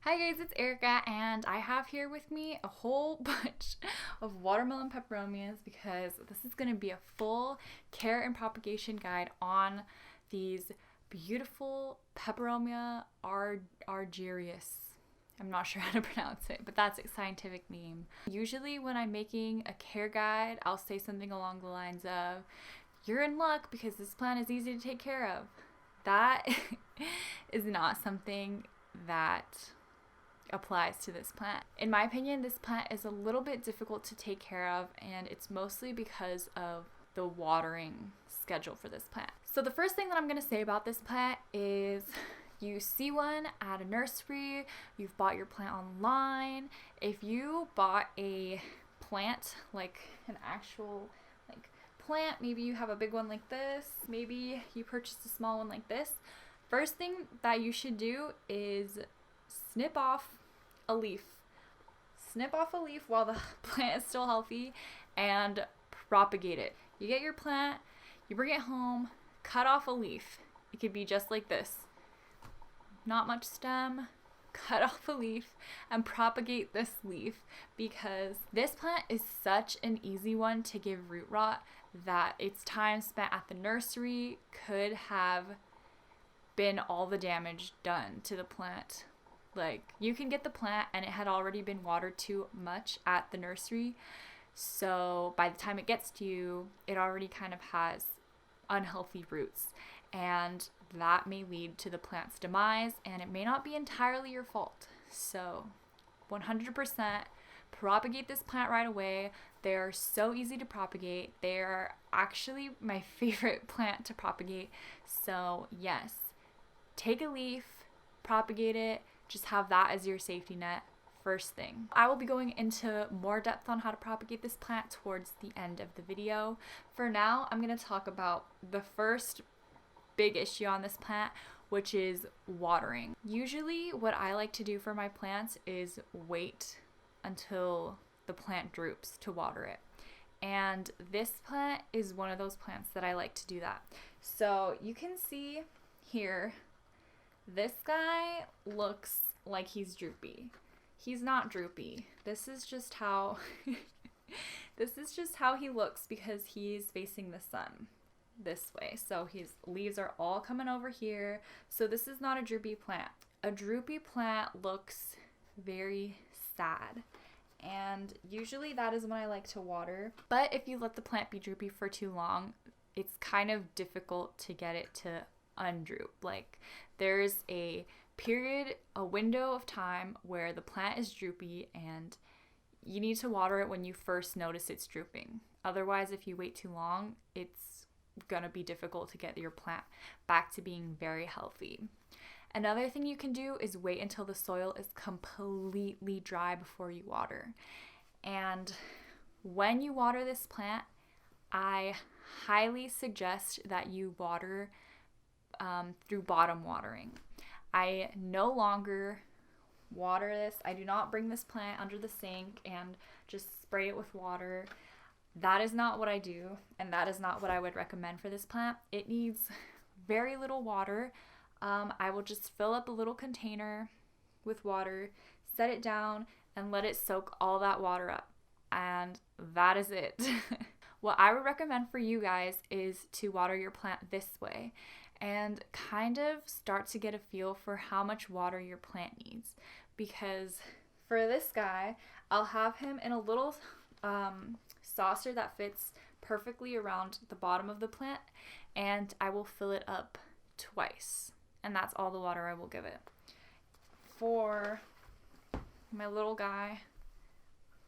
Hi guys, it's Erica and I have here with me a whole bunch of watermelon peperomias because this is going to be a full care and propagation guide on these beautiful Peperomia argyrius. I'm not sure how to pronounce it, but that's its scientific name. Usually when I'm making a care guide, I'll say something along the lines of, "You're in luck because this plant is easy to take care of." That is not something that applies to this plant. In my opinion, this plant is a little bit difficult to take care of, and it's mostly because of the watering schedule for this plant. So the first thing that I'm going to say about this plant is you see one at a nursery, you've bought your plant online. If you bought a plant, like an actual plant, maybe you have a big one like this, maybe you purchased a small one like this, first thing that you should do is snip off a leaf. Snip off a leaf while the plant is still healthy and propagate it. You get your plant, you bring it home, cut off a leaf. It could be just like this. Not much stem, cut off a leaf and propagate this leaf, because this plant is such an easy one to give root rot that its time spent at the nursery could have been all the damage done to the plant. Like, you can get the plant and it had already been watered too much at the nursery, so by the time it gets to you, it already kind of has unhealthy roots, and that may lead to the plant's demise, and it may not be entirely your fault. So 100% propagate this plant right away. They are so easy to propagate. They are actually my favorite plant to propagate. So yes, take a leaf, propagate it, just have that as your safety net first thing. I will be going into more depth on how to propagate this plant towards the end of the video. For now, I'm going to talk about the first big issue on this plant, which is watering. Usually what I like to do for my plants is wait until the plant droops to water it. And this plant is one of those plants that I like to do that. So you can see here, this guy looks like he's droopy. He's not droopy. This is just how he looks because he's facing the sun this way. So his leaves are all coming over here. So this is not a droopy plant. A droopy plant looks very sad. And usually that is when I like to water. But if you let the plant be droopy for too long, it's kind of difficult to get it to undroop. Like, there's a window of time where the plant is droopy and you need to water it when you first notice it's drooping. Otherwise, if you wait too long, it's gonna be difficult to get your plant back to being very healthy. Another thing you can do is wait until the soil is completely dry before you water. And when you water this plant, I highly suggest that you water through bottom watering. I no longer water this. I do not bring this plant under the sink and just spray it with water. That is not what I do, and that is not what I would recommend for this plant. It needs very little water. I will just fill up a little container with water, set it down, and let it soak all that water up. And that is it. What I would recommend for you guys is to water your plant this way and kind of start to get a feel for how much water your plant needs. Because for this guy, I'll have him in a little saucer that fits perfectly around the bottom of the plant, and I will fill it up twice. And that's all the water I will give it. For my little guy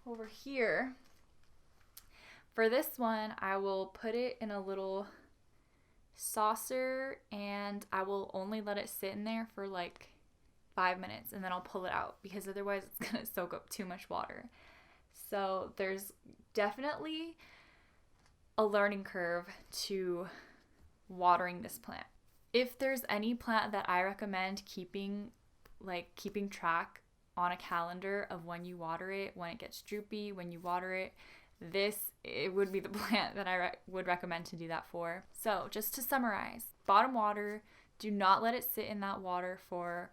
over here, for this one, I will put it in a little saucer and I will only let it sit in there for like 5 minutes, and then I'll pull it out because otherwise it's gonna soak up too much water. So there's definitely a learning curve to watering this plant. If there's any plant that I recommend keeping track on a calendar of when you water it, when it gets droopy, when you water it, it would be the plant that I would recommend to do that for. So just to summarize, bottom water, do not let it sit in that water for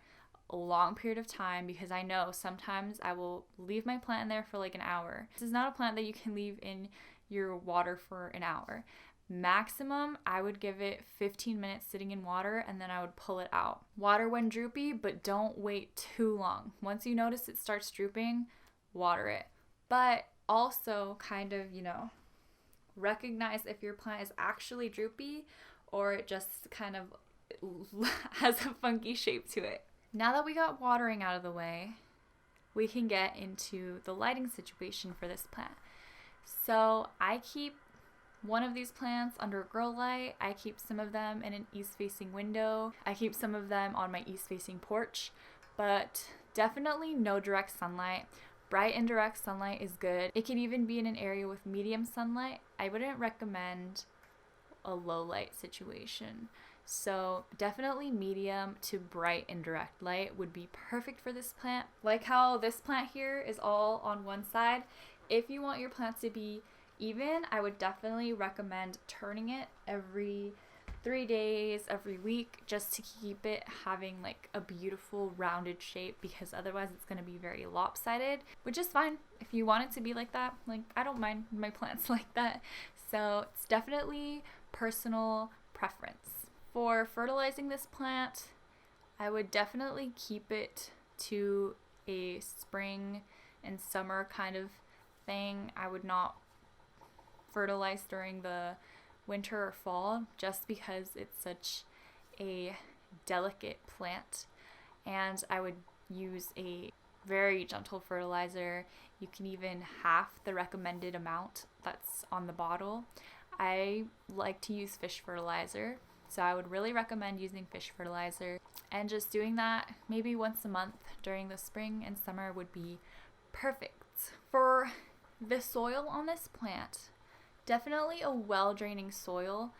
a long period of time, because I know sometimes I will leave my plant in there for like an hour. This is not a plant that you can leave in your water for an hour. Maximum, I would give it 15 minutes sitting in water, and then I would pull it out. Water when droopy, but don't wait too long. Once you notice it starts drooping, water it. But also kind of, recognize if your plant is actually droopy or it just kind of has a funky shape to it. Now that we got watering out of the way, we can get into the lighting situation for this plant. So I keep one of these plants under a grow light. I keep some of them in an east-facing window. I keep some of them on my east-facing porch, but definitely no direct sunlight. Bright indirect sunlight is good. It can even be in an area with medium sunlight. I wouldn't recommend a low light situation. So definitely medium to bright indirect light would be perfect for this plant. Like how this plant here is all on one side. If you want your plant to be even, I would definitely recommend turning it every 3 days, every week, just to keep it having like a beautiful rounded shape, because otherwise it's going to be very lopsided, which is fine if you want it to be like that. Like, I don't mind my plants like that. So it's definitely personal preference. For fertilizing this plant, I would definitely keep it to a spring and summer kind of thing. I would not fertilize during the winter or fall, just because it's such a delicate plant, and I would use a very gentle fertilizer. You can even half the recommended amount that's on the bottle. I like to use fish fertilizer, so I would really recommend using fish fertilizer, and just doing that maybe once a month during the spring and summer would be perfect. For the soil on this plant, definitely a well-draining soil.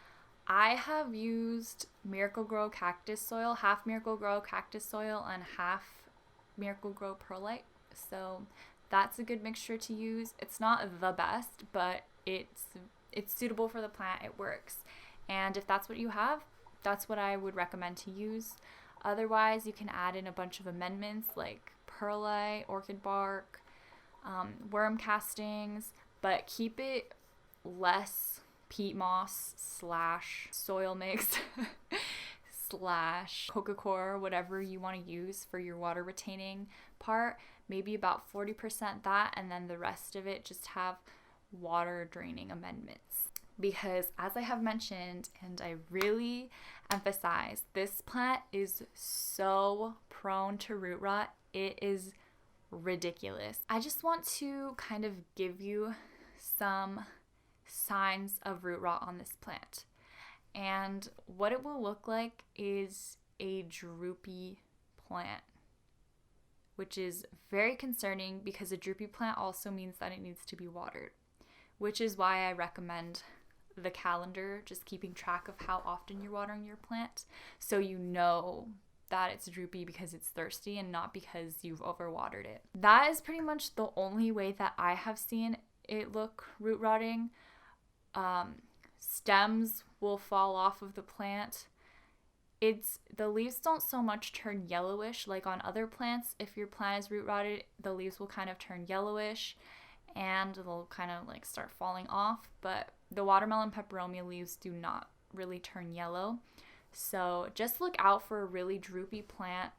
I have used Miracle-Gro cactus soil, half Miracle-Gro cactus soil and half Miracle-Gro perlite. So that's a good mixture to use. It's not the best, but it's suitable for the plant. It works. And if that's what you have, that's what I would recommend to use. Otherwise, you can add in a bunch of amendments like perlite, orchid bark, worm castings, but keep it less peat moss / soil mix / coca coir, whatever you want to use for your water retaining part. Maybe about 40% that, and then the rest of it just have water draining amendments. Because as I have mentioned, and I really emphasize, this plant is so prone to root rot. It is ridiculous. I just want to kind of give you some signs of root rot on this plant. And what it will look like is a droopy plant, which is very concerning, because a droopy plant also means that it needs to be watered, which is why I recommend the calendar, just keeping track of how often you're watering your plant, so you know that it's droopy because it's thirsty and not because you've overwatered it. That is pretty much the only way that I have seen it look root rotting. Stems will fall off of the plant. The leaves don't so much turn yellowish like on other plants. If your plant is root rotted, the leaves will kind of turn yellowish and they'll kind of like start falling off, but the watermelon peperomia leaves do not really turn yellow. So just look out for a really droopy plant,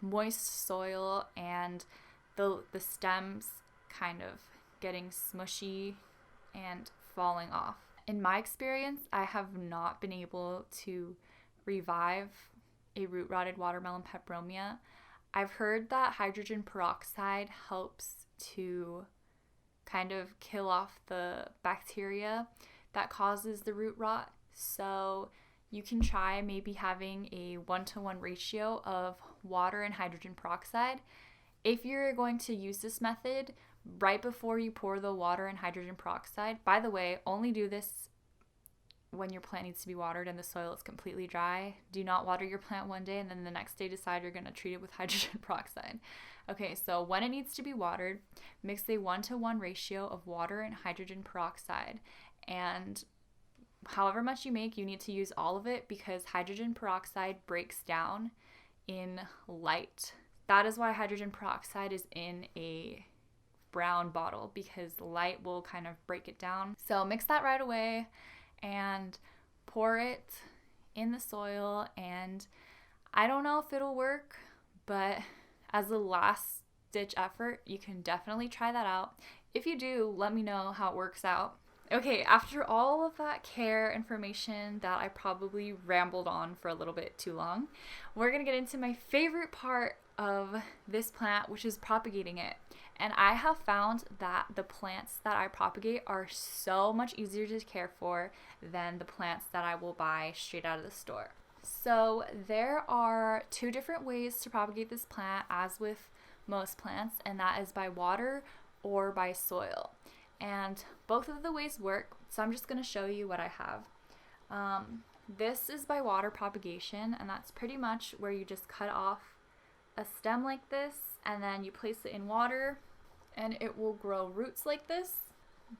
moist soil, and the stems kind of getting smushy and falling off. In my experience, I have not been able to revive a root rotted watermelon peperomia. I've heard that hydrogen peroxide helps to kind of kill off the bacteria that causes the root rot. So you can try maybe having a 1-to-1 ratio of water and hydrogen peroxide. If you're going to use this method, right before you pour the water and hydrogen peroxide, by the way, only do this when your plant needs to be watered and the soil is completely dry. Do not water your plant one day and then the next day decide you're going to treat it with hydrogen peroxide. Okay, so when it needs to be watered, mix a 1-to-1 ratio of water and hydrogen peroxide. And however much you make, you need to use all of it, because hydrogen peroxide breaks down in light. That is why hydrogen peroxide is in a brown bottle, because light will kind of break it down. So mix that right away and pour it in the soil. And I don't know if it'll work, but as a last ditch effort, you can definitely try that out. If you do, let me know how it works out. Okay, after all of that care information that I probably rambled on for a little bit too long, we're gonna get into my favorite part of this plant, which is propagating it. And I have found that the plants that I propagate are so much easier to care for than the plants that I will buy straight out of the store. So there are two different ways to propagate this plant, as with most plants, and that is by water or by soil. And both of the ways work, so I'm just going to show you what I have. This is by water propagation, and that's pretty much where you just cut off a stem like this, and then you place it in water, and it will grow roots like this.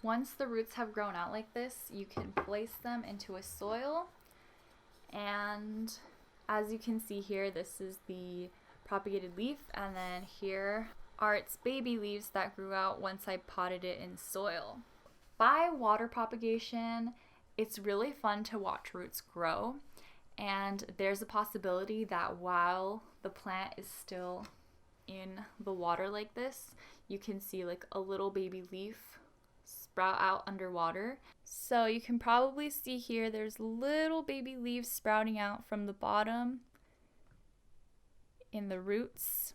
Once the roots have grown out like this, you can place them into a soil. And as you can see here, this is the propagated leaf, and then here are its baby leaves that grew out once I potted it in soil. By water propagation, it's really fun to watch roots grow, and there's a possibility that while the plant is still in the water like this, you can see like a little baby leaf sprout out underwater. So you can probably see here there's little baby leaves sprouting out from the bottom in the roots.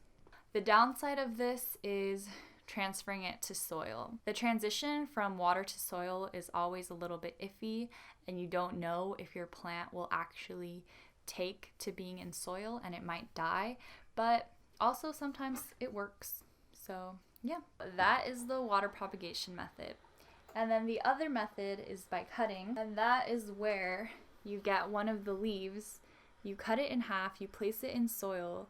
The downside of this is transferring it to soil. The transition from water to soil is always a little bit iffy, and you don't know if your plant will actually take to being in soil, and it might die, but also sometimes it works. So yeah, that is the water propagation method. And then the other method is by cutting, and that is where you get one of the leaves, you cut it in half, you place it in soil,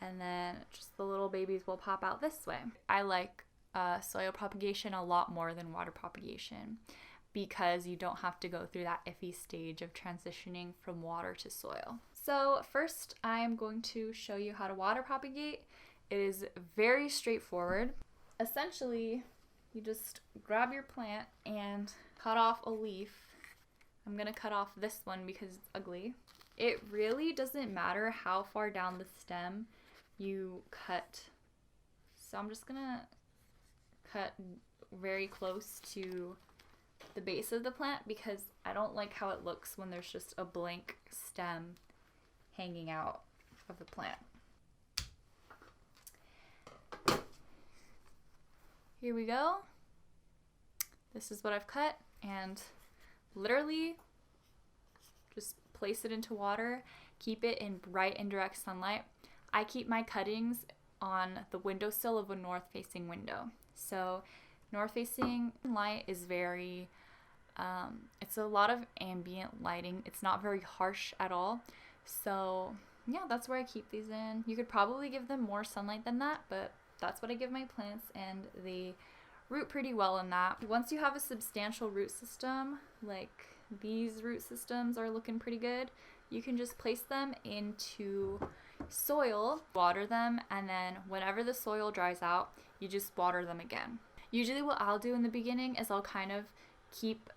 and then just the little babies will pop out this way. I like soil propagation a lot more than water propagation, because you don't have to go through that iffy stage of transitioning from water to soil. So first, I'm going to show you how to water propagate. It is very straightforward. Essentially, you just grab your plant and cut off a leaf. I'm gonna cut off this one because it's ugly. It really doesn't matter how far down the stem you cut. So I'm just gonna cut very close to the base of the plant, because I don't like how it looks when there's just a blank stem hanging out of the plant. Here we go. This is what I've cut, and literally just place it into water, keep it in bright and direct sunlight. I keep my cuttings on the windowsill of a north-facing window. So north-facing light is very, it's a lot of ambient lighting. It's not very harsh at all. So yeah, that's where I keep these in. You could probably give them more sunlight than that, but that's what I give my plants, and they root pretty well in that. Once you have a substantial root system, like these root systems are looking pretty good, you can just place them into soil, water them, and then whenever the soil dries out, you just water them again. Usually what I'll do in the beginning is I'll kind of keep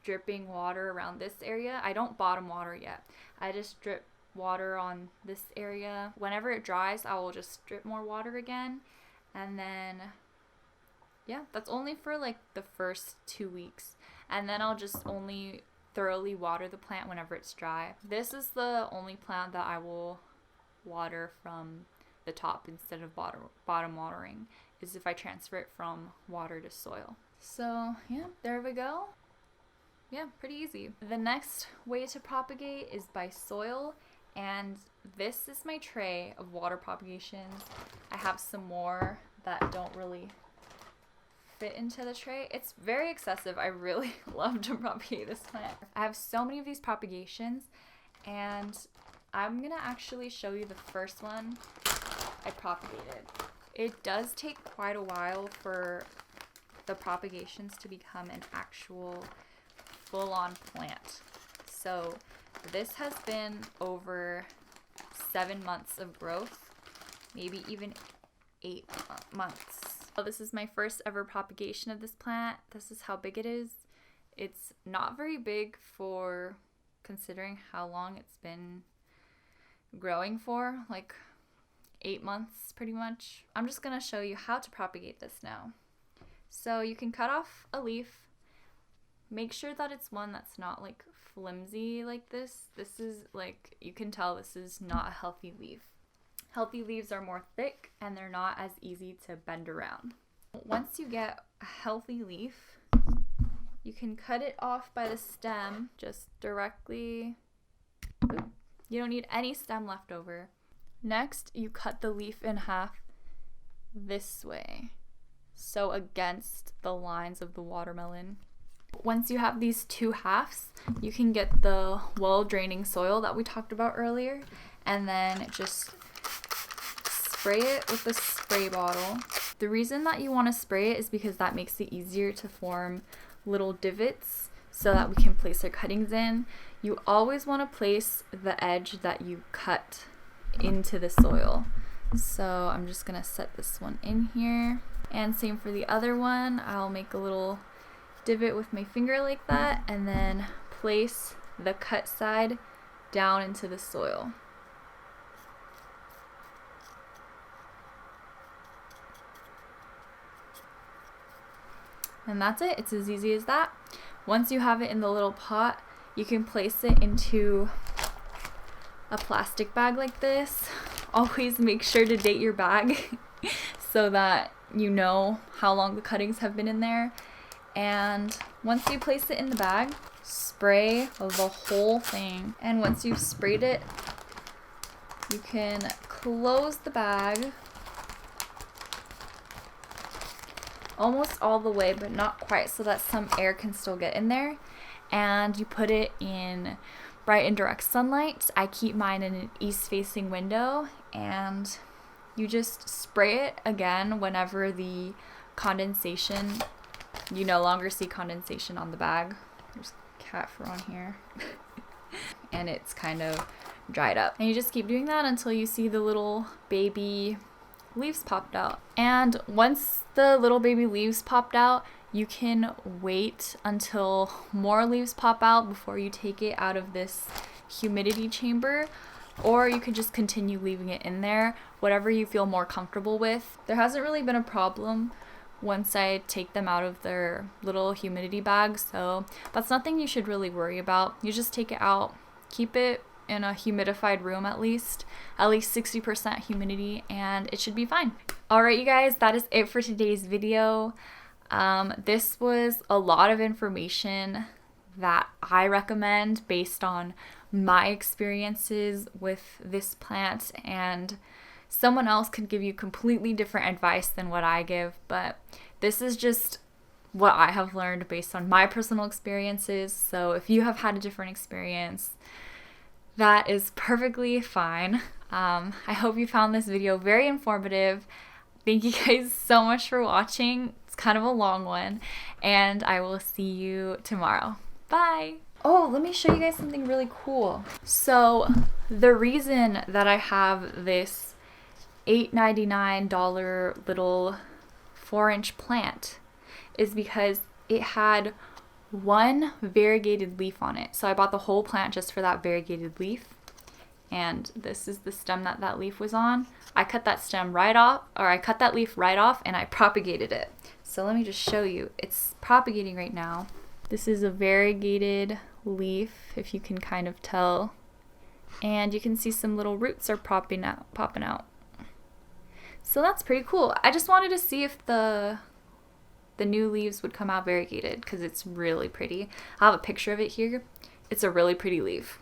dripping water around this area. I don't bottom water yet. I just drip water on this area. Whenever it dries, I will just drip more water again. And then, yeah, that's only for like the first 2 weeks. And then I'll just only thoroughly water the plant whenever it's dry. This is the only plant that I will water from the top instead of bottom watering, is if I transfer it from water to soil. So yeah, there we go. Yeah, pretty easy. The next way to propagate is by soil, and this is my tray of water propagation. I have some more that don't really fit into the tray. It's very excessive. I really love to propagate this plant. I have so many of these propagations, and I'm gonna actually show you the first one I propagated. It does take quite a while for the propagations to become an actual full-on plant. So this has been over 7 months of growth, maybe even 8 months. So this is my first ever propagation of this plant. This is how big it is. It's not very big for considering how long it's been growing for, like 8 months pretty much. I'm just gonna show you how to propagate this now. So you can cut off a leaf. Make sure that it's one that's not like flimsy like this. This is like, you can tell this is not a healthy leaf. Healthy leaves are more thick and they're not as easy to bend around. Once you get a healthy leaf, you can cut it off by the stem, just directly. You don't need any stem left over. Next, you cut the leaf in half this way, so against the lines of the watermelon. Once you have these 2 halves, you can get the well-draining soil that we talked about earlier, and then just spray it with a spray bottle. The reason that you want to spray it is because that makes it easier to form little divots so that we can place our cuttings in. You always want to place the edge that you cut into the soil. So I'm just gonna set this one in here, and same for the other one. I'll make a little divot with my finger like that, and then place the cut side down into the soil. And that's it. It's as easy as that. Once you have it in the little pot, you can place it into a plastic bag like this. Always make sure to date your bag so that you know how long the cuttings have been in there. And once you place it in the bag, spray the whole thing. And once you've sprayed it, you can close the bag almost all the way, but not quite, so that some air can still get in there. And you put it in bright and direct sunlight. I keep mine in an east-facing window, and you just spray it again whenever the condensation, you no longer see condensation on the bag. There's cat fur on here. And it's kind of dried up. And you just keep doing that until you see the little baby leaves popped out. And once the little baby leaves popped out, you can wait until more leaves pop out before you take it out of this humidity chamber, or you could just continue leaving it in there, whatever you feel more comfortable with. There hasn't really been a problem once I take them out of their little humidity bag, so that's nothing you should really worry about. You just take it out, keep it in a humidified room at least 60% humidity, and it should be fine. Alright you guys, that is it for today's video. This was a lot of information that I recommend based on my experiences with this plant, and someone else could give you completely different advice than what I give, but this is just what I have learned based on my personal experiences. So if you have had a different experience, that is perfectly fine. I hope you found this video very informative. Thank you guys so much for watching. It's kind of a long one, and I will see you tomorrow. Bye! Oh, let me show you guys something really cool. So the reason that I have this $8.99 little 4-inch plant is because it had one variegated leaf on it. So I bought the whole plant just for that variegated leaf. And this is the stem that that leaf was on. I cut that stem right off, or I cut that leaf right off, and I propagated it. So let me just show you. It's propagating right now. This is a variegated leaf, if you can kind of tell. And you can see some little roots are popping out. So that's pretty cool. I just wanted to see if the new leaves would come out variegated, because it's really pretty. I have a picture of it here. It's a really pretty leaf.